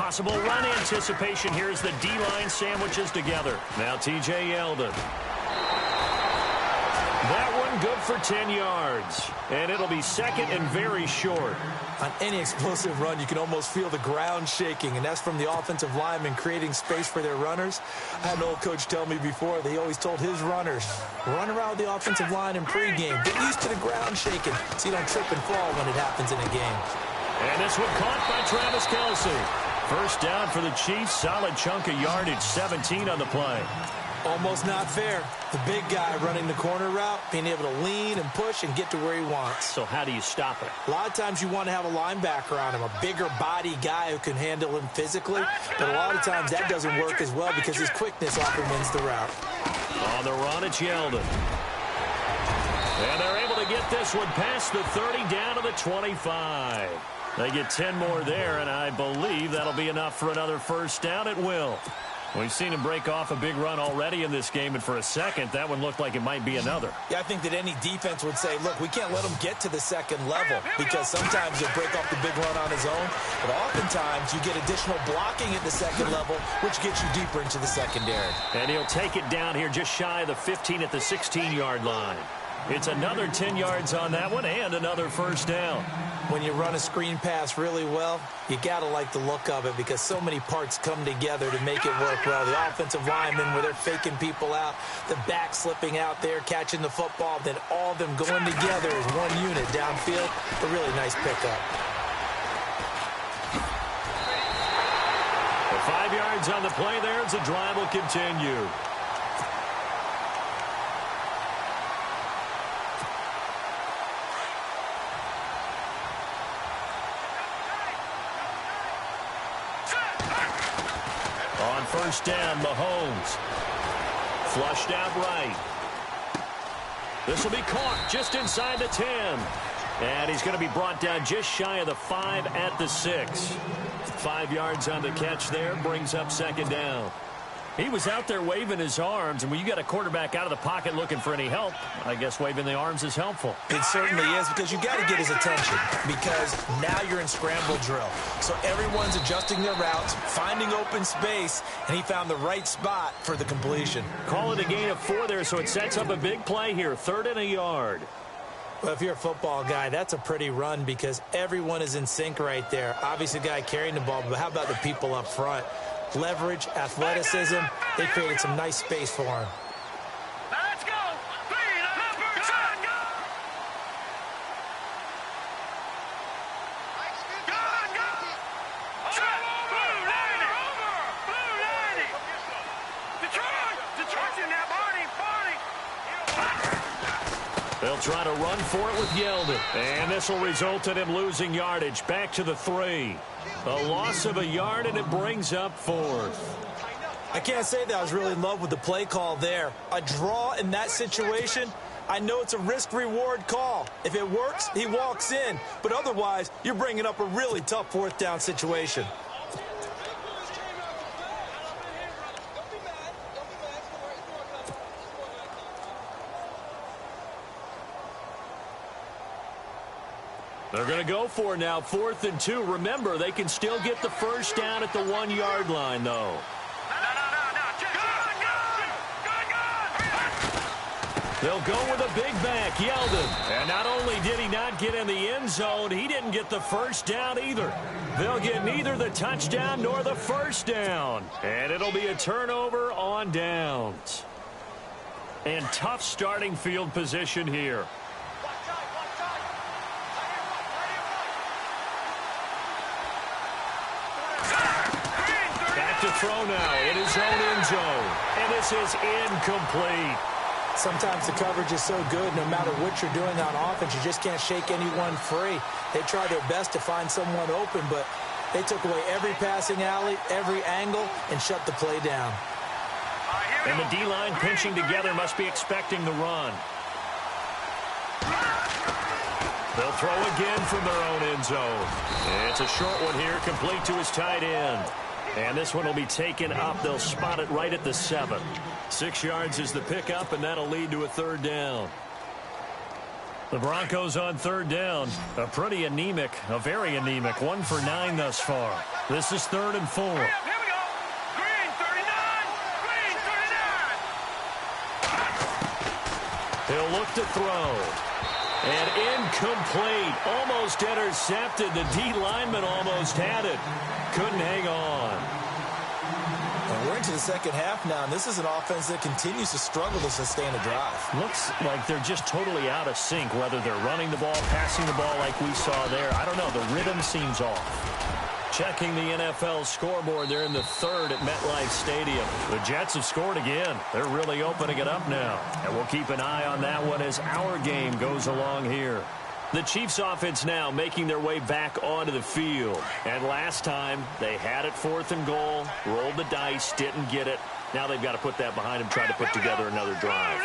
Possible run anticipation. Here's the D-line sandwiches together. Now T.J. Yeldon. That one good for 10 yards. And it'll be second and very short. On any explosive run, you can almost feel the ground shaking, and that's from the offensive linemen creating space for their runners. I had an old coach tell me before, they always told his runners, run around the offensive line in pregame. Get used to the ground shaking so you don't trip and fall when it happens in a game. And this one caught by Travis Kelce. First down for the Chiefs. Solid chunk of yardage, 17 on the play. Almost not fair. The big guy running the corner route, being able to lean and push and get to where he wants. So how do you stop it? A lot of times you want to have a linebacker on him, a bigger body guy who can handle him physically. But a lot of times that doesn't work as well because his quickness often wins the route. On the run, it's Yeldon. And they're able to get this one past the 30 down to the 25. They get 10 more there, and I believe that'll be enough for another first down. It will. We've seen him break off a big run already in this game, and for a second, that one looked like it might be another. Yeah, I think that any defense would say, look, we can't let him get to the second level because sometimes he'll break off the big run on his own, but oftentimes you get additional blocking at the second level, which gets you deeper into the secondary. And he'll take it down here just shy of the 15 at the 16-yard line. It's another 10 yards on that one and another first down. When you run a screen pass really well, you got to like the look of it because so many parts come together to make it work well. The offensive linemen, where they're faking people out, the back slipping out there, catching the football, then all of them going together as one unit downfield. A really nice pickup. 5 yards on the play there as the drive will continue. On first down, Mahomes. Flushed out right. This will be caught just inside the 10. And he's going to be brought down just shy of the 5 at the 6. 5 yards on the catch there, brings up second down. He was out there waving his arms, and when you got a quarterback out of the pocket looking for any help, I guess waving the arms is helpful. It certainly is, because you got to get his attention, because now you're in scramble drill. So everyone's adjusting their routes, finding open space, and he found the right spot for the completion. Call it a gain of 4 there, so it sets up a big play here, 3rd and a yard. Well, if you're a football guy, that's a pretty run because everyone is in sync right there. Obviously, the guy carrying the ball, but how about the people up front? Leverage, athleticism, they created some nice space for him. Let's go. They'll try to run for it with Yeldon. And this will result in him losing yardage. Back to the 3. A loss of a yard, and it brings up 4th. I can't say that I was really in love with the play call there. A draw in that situation, I know it's a risk-reward call. If it works, he walks in. But otherwise, you're bringing up a really tough fourth down situation. They're going to go for it now, 4th and 2. Remember, they can still get the first down at the 1-yard line, though. They'll go with a big back, Yeldon. And not only did he not get in the end zone, he didn't get the first down either. They'll get neither the touchdown nor the first down. And it'll be a turnover on downs. And tough starting field position here. Back to throw now in his own end zone. And this is incomplete. Sometimes the coverage is so good, no matter what you're doing on offense, you just can't shake anyone free. They try their best to find someone open, but they took away every passing alley, every angle, and shut the play down. And the D-line pinching together must be expecting the run. They'll throw again from their own end zone. It's a short one here, complete to his tight end. And this one will be taken up. They'll spot it right at the 7. 6 yards is the pickup, and that'll lead to a 3rd down. The Broncos on 3rd down. A pretty anemic, a very anemic 1 for 9 thus far. This is 3rd and 4. Here we go. Green 39. Green 39. He'll look to throw. And incomplete. Almost intercepted. The D lineman almost had it. Couldn't hang on. And we're into the second half now, and this is an offense that continues to struggle to sustain a drive. Looks like they're just totally out of sync, whether they're running the ball, passing the ball like we saw there. I don't know. The rhythm seems off. Checking the NFL scoreboard, they're in the 3rd at MetLife Stadium. The Jets have scored again. They're really opening it up now. And we'll keep an eye on that one as our game goes along here. The Chiefs offense now making their way back onto the field. And last time, they had it 4th and goal, rolled the dice, didn't get it. Now they've got to put that behind them, try to put together another drive.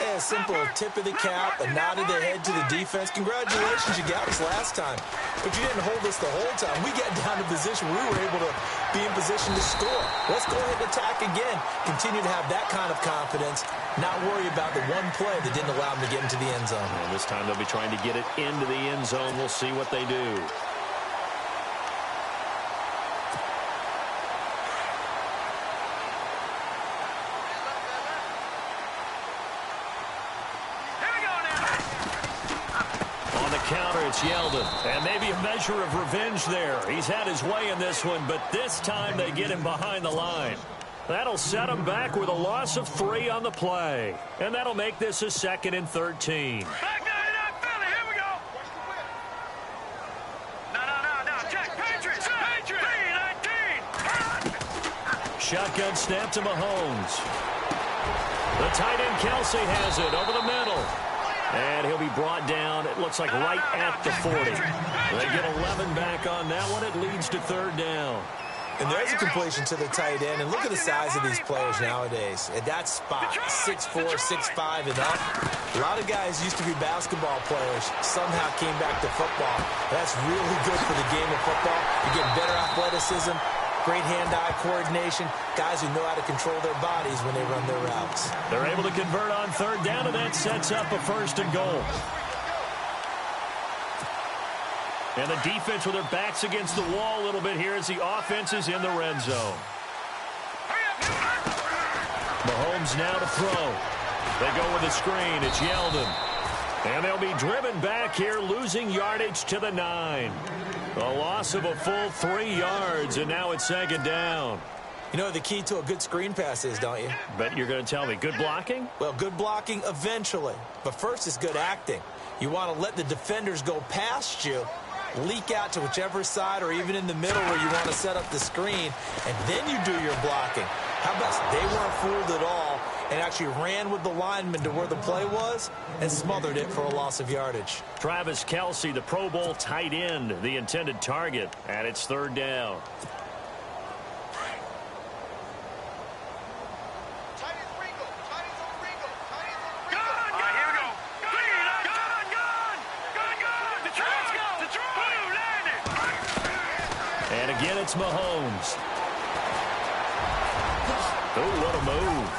Yeah, a simple tip of the cap, a nod of the head to the defense. Congratulations, you got us last time. But you didn't hold us the whole time. We got down to position where we were able to be in position to score. Let's go ahead and attack again. Continue to have that kind of confidence. Not worry about the one play that didn't allow them to get into the end zone. Well, this time they'll be trying to get it into the end zone. We'll see what they do. Counter, it's Yeldon. And maybe a measure of revenge there. He's had his way in this one, but this time they get him behind the line. That'll set him back with a loss of 3 on the play. And that'll make this a 2nd and 13. Back down in that Philly. Here we go. No. Check. Patriots. 3-19. Shotgun snap to Mahomes. The tight end Kelsey has it over the middle. And he'll be brought down, it looks like right at the 40. They get 11 back on that one. It leads to 3rd down. And there's a completion to the tight end. And look at the size of these players nowadays. At that spot, 6'4", 6'5", and up. A lot of guys used to be basketball players, somehow came back to football. That's really good for the game of football. You get better athleticism, great hand-eye coordination, guys who know how to control their bodies when they run their routes. They're able to convert on 3rd down, and that sets up a 1st and goal. And the defense with their backs against the wall a little bit here as the offense is in the red zone. Mahomes now to throw. They go with a screen. It's Yeldon. And they'll be driven back here, losing yardage to the 9. A loss of a full 3 yards, and now it's 2nd down. You know what the key to a good screen pass is, don't you? Bet you're going to tell me. Good blocking? Well, good blocking eventually. But first is good acting. You want to let the defenders go past you, leak out to whichever side or even in the middle where you want to set up the screen, and then you do your blocking. How about they weren't fooled at all and actually ran with the lineman to where the play was and smothered it for a loss of yardage. Travis Kelce, the Pro Bowl tight end, the intended target, and it's 3rd down. And again, it's Mahomes. Oh, what a move.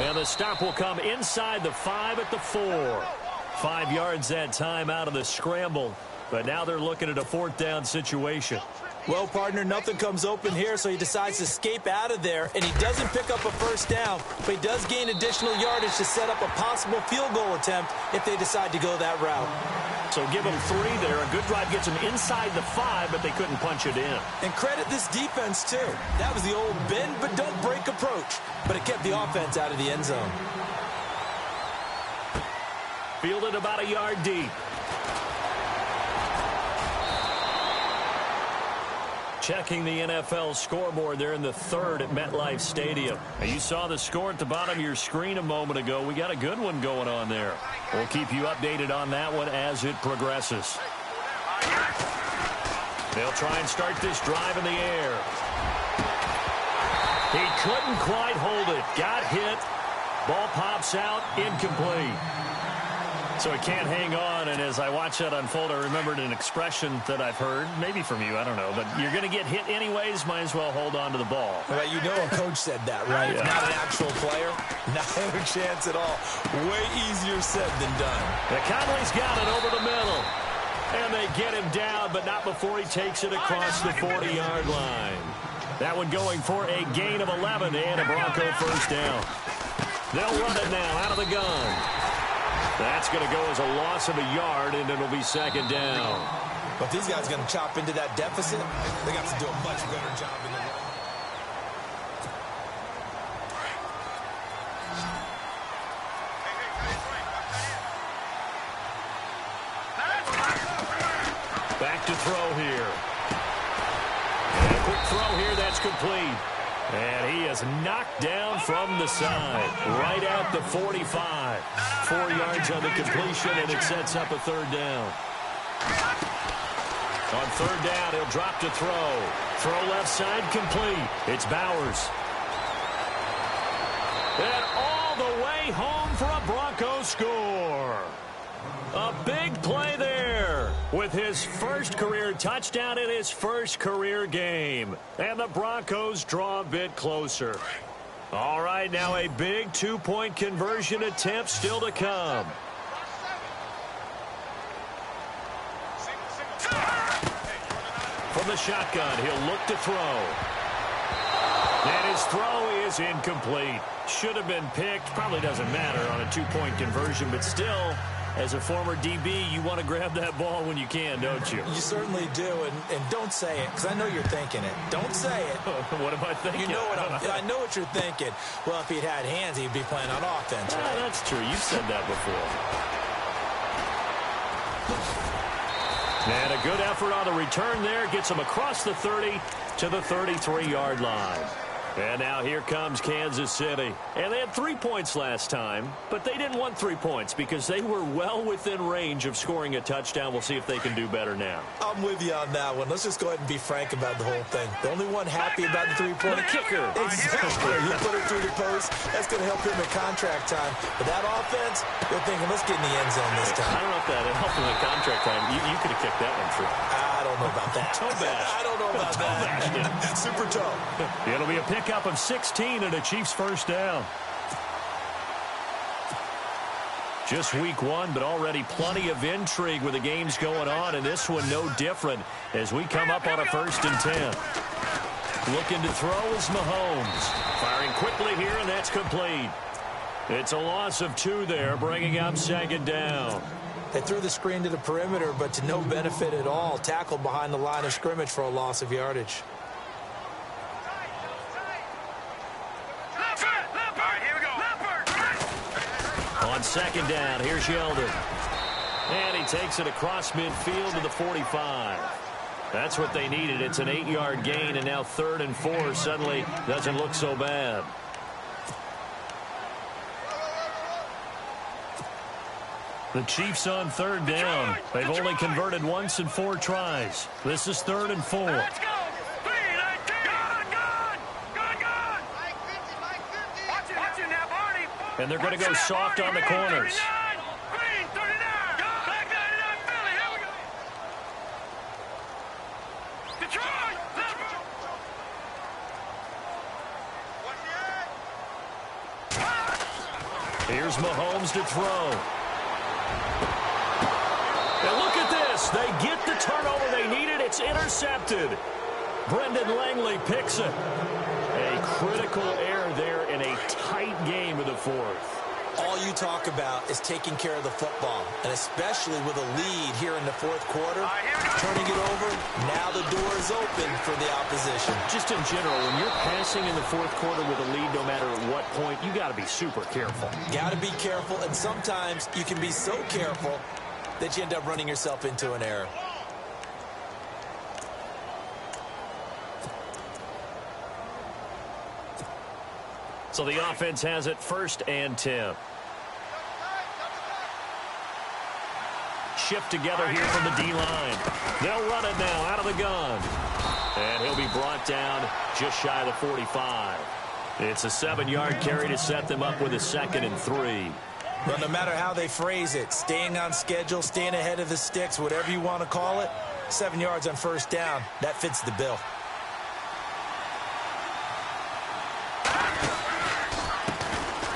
And the stop will come inside the 5 at the 4. 5 yards that time out of the scramble. But now they're looking at a 4th down situation. Well, partner, nothing comes open here, so he decides to escape out of there, and he doesn't pick up a 1st down, but he does gain additional yardage to set up a possible field goal attempt if they decide to go that route. So give them 3 there. A good drive gets them inside the 5, but they couldn't punch it in. And credit this defense, too. That was the old bend but don't break approach, but it kept the offense out of the end zone. Fielded about a yard deep. Checking the NFL scoreboard there in the 3rd at MetLife Stadium. Now, you saw the score at the bottom of your screen a moment ago. We got a good one going on there. We'll keep you updated on that one as it progresses. They'll try and start this drive in the air. He couldn't quite hold it. Got hit. Ball pops out. Incomplete. So he can't hang on, and as I watch that unfold, I remembered an expression that I've heard, maybe from you, I don't know, but you're going to get hit anyways, might as well hold on to the ball. Well, you know a coach said that, right? Yeah. Not an actual player, not a chance at all. Way easier said than done. The Conley's got it over the middle, and they get him down, but not before he takes it across the 40-yard line. That one going for a gain of 11 and a Bronco 1st down. They'll run it now out of the gun. That's going to go as a loss of a yard, and it'll be 2nd down. But these guys are going to chop into that deficit. They got to do a much better job in the run. Back to throw here. And a quick throw here, that's complete. And he is knocked down from the side, right at the 45. 4 yards on the completion, and it sets up a 3rd down. On 3rd down, he'll drop to throw. Throw left side, complete. It's Bowers. And all the way home for a Broncos score. A big play there with his first career touchdown in his first career game. And the Broncos draw a bit closer. All right, now a big 2-point conversion attempt still to come. From the shotgun, he'll look to throw. And his throw is incomplete. Should have been picked. Probably doesn't matter on a 2-point conversion, but still, as a former DB, you want to grab that ball when you can, don't you? You certainly do, and don't say it, because I know you're thinking it. Don't say it. What am I thinking? You know what I know what you're thinking. Well, if he'd had hands, he'd be playing on offense. Right? That's true. You've said that before. And a good effort on the return there. Gets him across the 30 to the 33-yard line. And now here comes Kansas City. And they had 3 points last time, but they didn't want 3 points because they were well within range of scoring a touchdown. We'll see if they can do better now. I'm with you on that one. Let's just go ahead and be frank about the whole thing. The only one happy about the 3-point kicker. Exactly. He put it through the post. That's going to help him in contract time. But that offense, they're thinking, let's get in the end zone this time. I don't know if that helped him in contract time. You could have kicked that one through. I don't know about that. Toe bash. I don't know about that. Super toe. It'll be a pickup of 16 and a Chiefs 1st down. Just week 1, but already plenty of intrigue with the games going on, and this one no different as we come up on a 1st and 10. Looking to throw is Mahomes. Firing quickly here, and that's complete. It's a loss of 2 there, bringing up 2nd down. They threw the screen to the perimeter, but to no benefit at all. Tackled behind the line of scrimmage for a loss of yardage. On 2nd down, here's Yeldon. And he takes it across midfield to the 45. That's what they needed. It's an 8-yard gain, and now 3rd and 4 suddenly doesn't look so bad. The Chiefs on 3rd down. They've only converted once in 4 tries. This is 3rd and 4. Let's go. And they're going to go soft on the corners. Green, 39. Back 99, Philly. Here we go. Detroit. Here's Mahomes to throw. And look at this. They get the turnover they needed. It's intercepted. Brendan Langley picks it. A critical error there in a tight game of the fourth. All you talk about is taking care of the football, and especially with a lead here in the fourth quarter, turning it over, now the door is open for the opposition. Just in general, when you're passing in the fourth quarter with a lead, no matter at what point, you got to be super careful. Got to be careful, and sometimes you can be so careful that you end up running yourself into an error. So the offense has it 1st and 10. Shift together here from the D-line. They'll run it now out of the gun. And he'll be brought down just shy of the 45. It's a 7-yard carry to set them up with a 2nd and 3. Well, no matter how they phrase it, staying on schedule, staying ahead of the sticks, whatever you want to call it, 7 yards on 1st down, that fits the bill.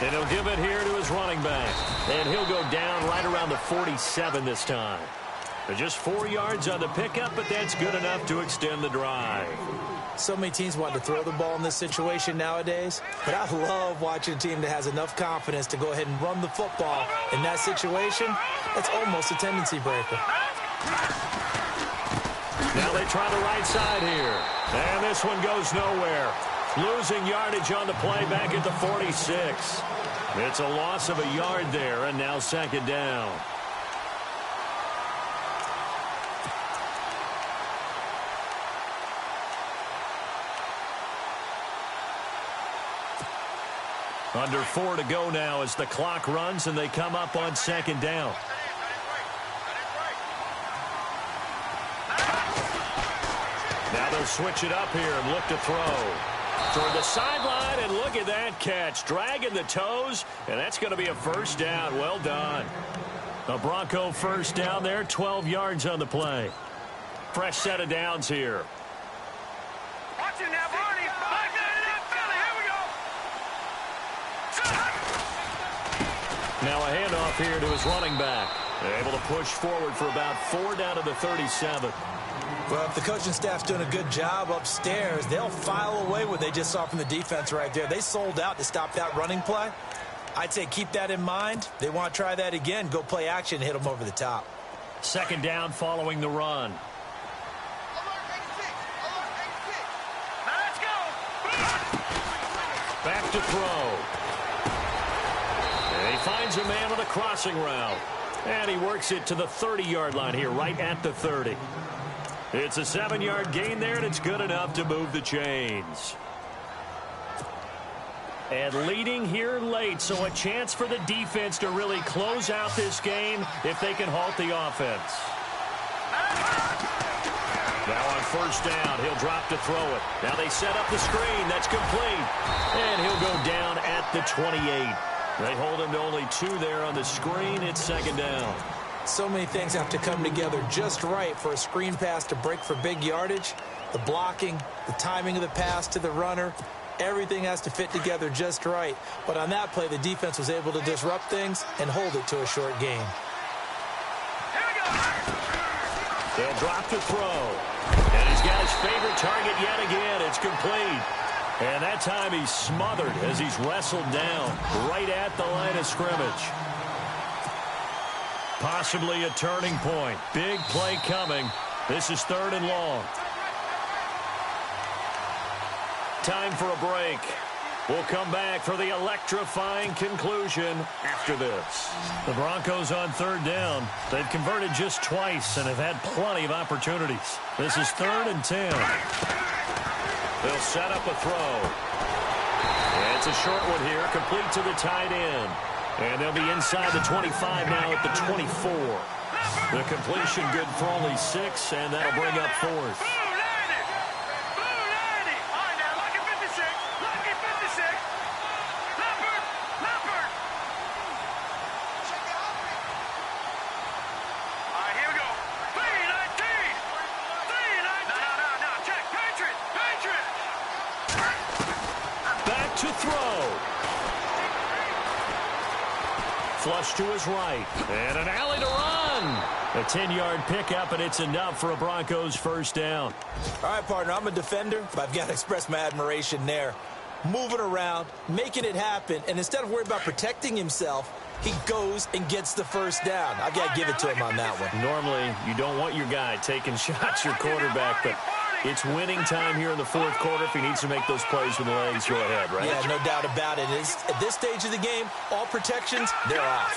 And he'll give it here to his running back. And he'll go down right around the 47 this time. Just 4 yards on the pickup, but that's good enough to extend the drive. So many teams want to throw the ball in this situation nowadays, but I love watching a team that has enough confidence to go ahead and run the football. In that situation, that's almost a tendency breaker. Now they try the right side here. And this one goes nowhere. Losing yardage on the play back at the 46. It's a loss of a yard there, and now 2nd down. Under 4 to go now as the clock runs, and they come up on 2nd down. Now they'll switch it up here and look to throw. Toward the sideline, and look at that catch. Dragging the toes, and that's going to be a 1st down. Well done. A Bronco 1st down there, 12 yards on the play. Fresh set of downs here. Watch it now, Barney. Back in that Philly. Here we go. Now a handoff here to his running back. They're able to push forward for about 4 down to the 37. Well, if the coaching staff's doing a good job upstairs, they'll file away what they just saw from the defense right there. They sold out to stop that running play. I'd say keep that in mind. They want to try that again. Go play action, hit them over the top. 2nd down following the run. Let's go. Back to throw. And he finds a man on a crossing route. And he works it to the 30-yard line here, right at the 30. It's a 7-yard gain there, and it's good enough to move the chains. And leading here late, so a chance for the defense to really close out this game if they can halt the offense. Now on 1st down, he'll drop to throw it. Now they set up the screen. That's complete. And he'll go down at the 28. They hold him to only 2 there on the screen. It's 2nd down. So many things have to come together just right for a screen pass to break for big yardage. The blocking, the timing of the pass to the runner, everything has to fit together just right. But on that play, the defense was able to disrupt things and hold it to a short gain. They'll drop to throw. And he's got his favorite target yet again. It's complete. And that time he's smothered as he's wrestled down right at the line of scrimmage. Possibly a turning point. Big play coming. This is 3rd and long. Time for a break. We'll come back for the electrifying conclusion after this. The Broncos on 3rd down. They've converted just twice and have had plenty of opportunities. This is 3rd and 10. They'll set up a throw. And it's a short one here, complete to the tight end. And they'll be inside the 25 now at the 24. The completion good for only 6, and that'll bring up 4th. Flush to his right. And an alley to run. A 10-yard pickup, and it's enough for a Broncos first down. All right, partner, I'm a defender, but I've got to express my admiration there. Moving around, making it happen, and instead of worrying about protecting himself, he goes and gets the first down. I've got to give it to him on that one. Normally, you don't want your guy taking shots, your quarterback, but it's winning time here in the fourth quarter. If he needs to make those plays with the legs, go ahead, right? Yeah, no doubt about it. At this stage of the game, all protections, they're off.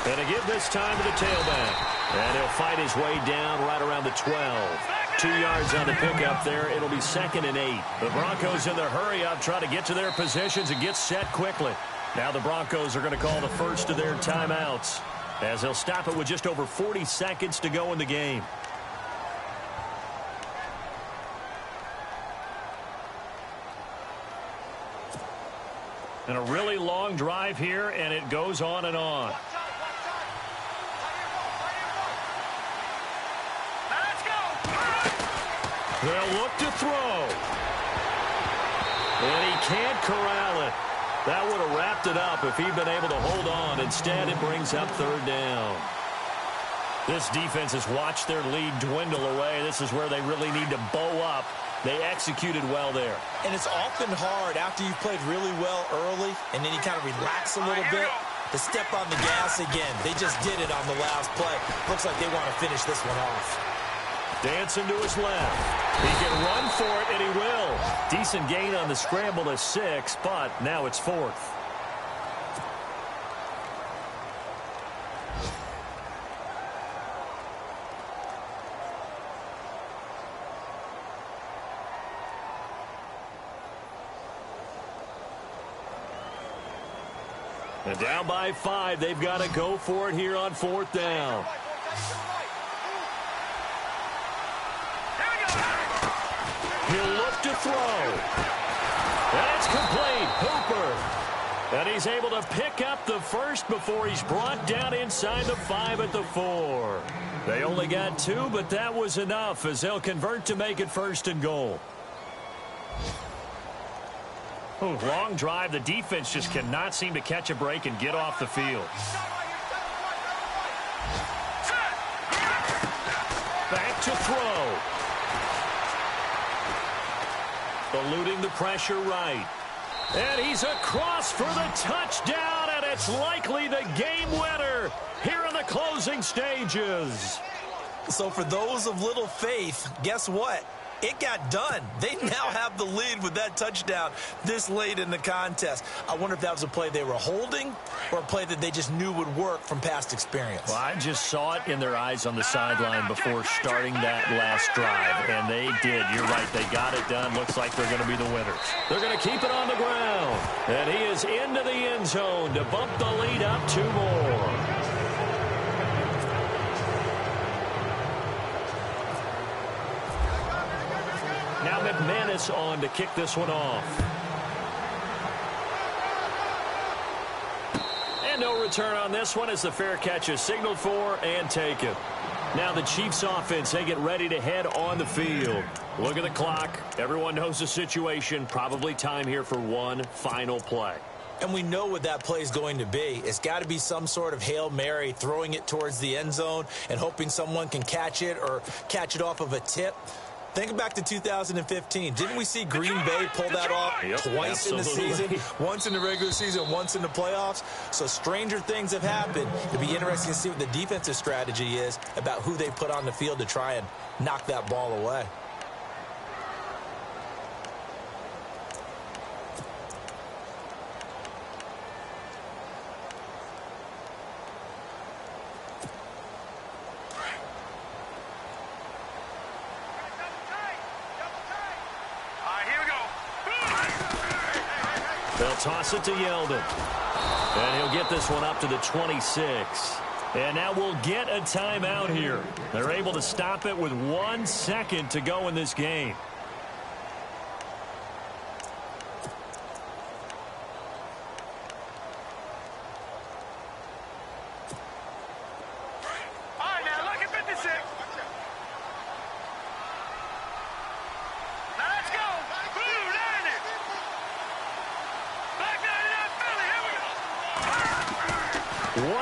And a give this time to the tailback. And he'll fight his way down right around the 12. 2 yards on the pickup there. It'll be 2nd and 8. The Broncos in their hurry-up try to get to their positions and get set quickly. Now the Broncos are going to call the first of their timeouts, as they'll stop it with just over 40 seconds to go in the game. And a really long drive here, and it goes on and on. They'll look to throw. And he can't corral it. That would have wrapped it up if he'd been able to hold on. Instead, it brings up 3rd down. This defense has watched their lead dwindle away. This is where they really need to bow up. They executed well there. And it's often hard after you've played really well early and then you kind of relax a little bit to step on the gas again. They just did it on the last play. Looks like they want to finish this one off. Dancing to his left. He can run for it, and he will. Decent gain on the scramble to 6, but now it's 4th. And down by 5, they've got to go for it here on 4th down. He'll look to throw. And it's complete. Hooper. And he's able to pick up the first before he's brought down inside the 5 at the 4. They only got 2, but that was enough as they'll convert to make it 1st and goal. Oh, long drive. The defense just cannot seem to catch a break and get off the field. Back to throw. Eluding the pressure right. And he's across for the touchdown, and it's likely the game winner here in the closing stages. So for those of little faith, guess what? It got done. They now have the lead with that touchdown this late in the contest. I wonder if that was a play they were holding or a play that they just knew would work from past experience. Well, I just saw it in their eyes on the sideline before starting that last drive, and they did. You're right. They got it done. Looks like they're going to be the winners. They're going to keep it on the ground, and he is into the end zone to bump the lead up 2 more. Now McManus on to kick this one off. And no return on this one as the fair catch is signaled for and taken. Now the Chiefs offense, they get ready to head on the field. Look at the clock. Everyone knows the situation. Probably time here for one final play. And we know what that play is going to be. It's got to be some sort of Hail Mary, throwing it towards the end zone and hoping someone can catch it or catch it off of a tip. Think back to 2015. Didn't we see Green Bay pull that off twice in the season? Once in the regular season, once in the playoffs. So stranger things have happened. It'll be interesting to see what the defensive strategy is about who they put on the field to try and knock that ball away. They'll toss it to Yeldon. And he'll get this one up to the 26. And now we'll get a timeout here. They're able to stop it with 1 second to go in this game.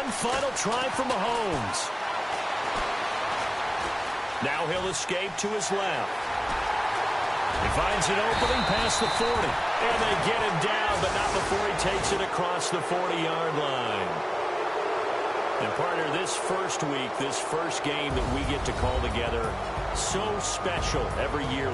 One final try for Mahomes. Now he'll escape to his left. He finds an opening past the 40. And they get him down, but not before he takes it across the 40-yard line. And, partner, this first week, this first game that we get to call together, so special every year.